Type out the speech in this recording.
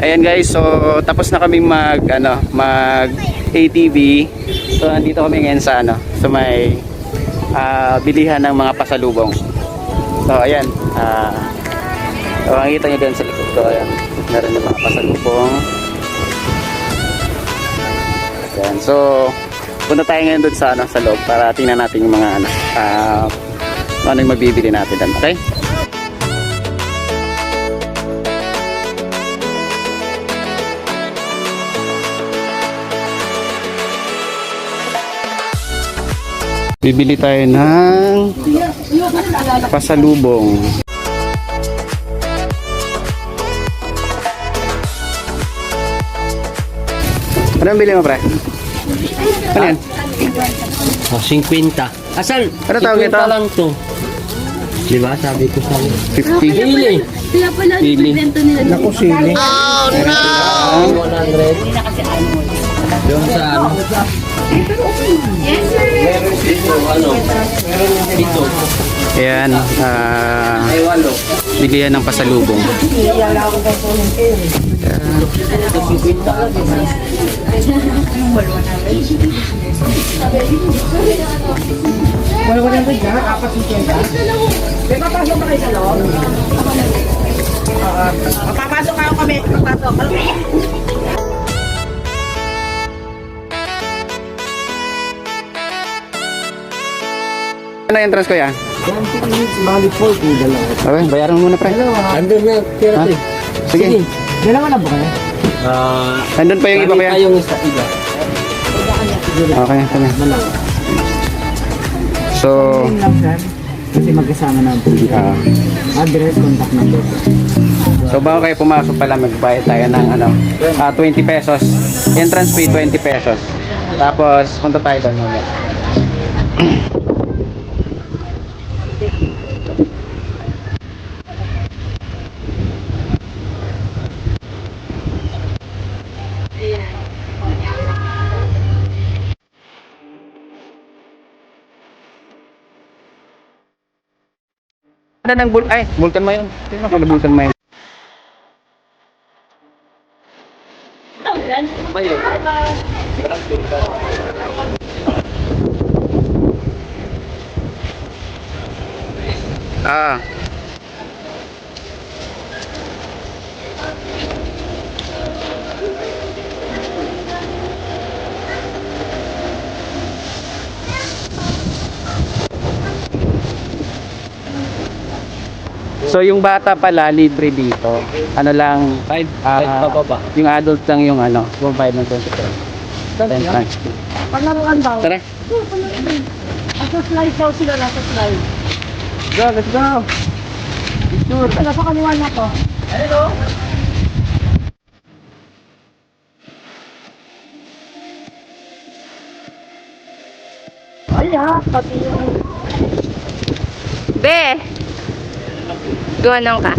Ayan guys, so tapos na kaming mag ATV. So nandito kami ngayon sa sa may bilihan ng mga pasalubong. So ayan, so makikita nyo dyan sa likod ko, ayan, meron yung mga pasalubong. Ayan, so punta tayo ngayon doon sa sa loob para tingnan natin yung mga ano yung mabibili natin doon, okay? Bibili tayo ng pasalubong. Anong bili mo, pre? Ano yan? 50. Asan? Ano tawag ito? 50 lang to. Diba? Sabi ko sa 50. Pili. Kaya pala nilibenta nila. Naku, sili. Oh, no! 100. Doon sa ano? Yes, sir. Meron dito, meron dito. Ayan, bilihan ng pasalubong. Wala na dyan, apat yung kenda. May papasok pa kayo sa loob? Papasok kayo kami. Papasok. Ano entrance ko yan? 20 minutes, bali po. Okay, bayaran mo muna, pre. Andun na, tira Ha? Sige. Dalawa na ba kayo? Nandun pa yung iba kaya? Yung isa, iba. Okay, kanya. So, Yun lang, sir. Kasi magkasama na po. Address, contact number. so bago kayo pumasok pala, magbayad tayo ng 20 pesos. Entrance fee, 20 pesos. Tapos, punta tayo doon mamaya. Ada ng vulkan mo yun. Sino pala vulkan mo yun? So yung bata pala libre dito. Ano lang 5 pababa. yung adult lang yung 1.5 ng 20 entrance fee. Panaruan daw. Tara. Asa slide daw sila, nasa slide. Go, let's go. Picture. Nasa kaniwa na to. Hello? Ay pati yung... Be! Gumanong ka.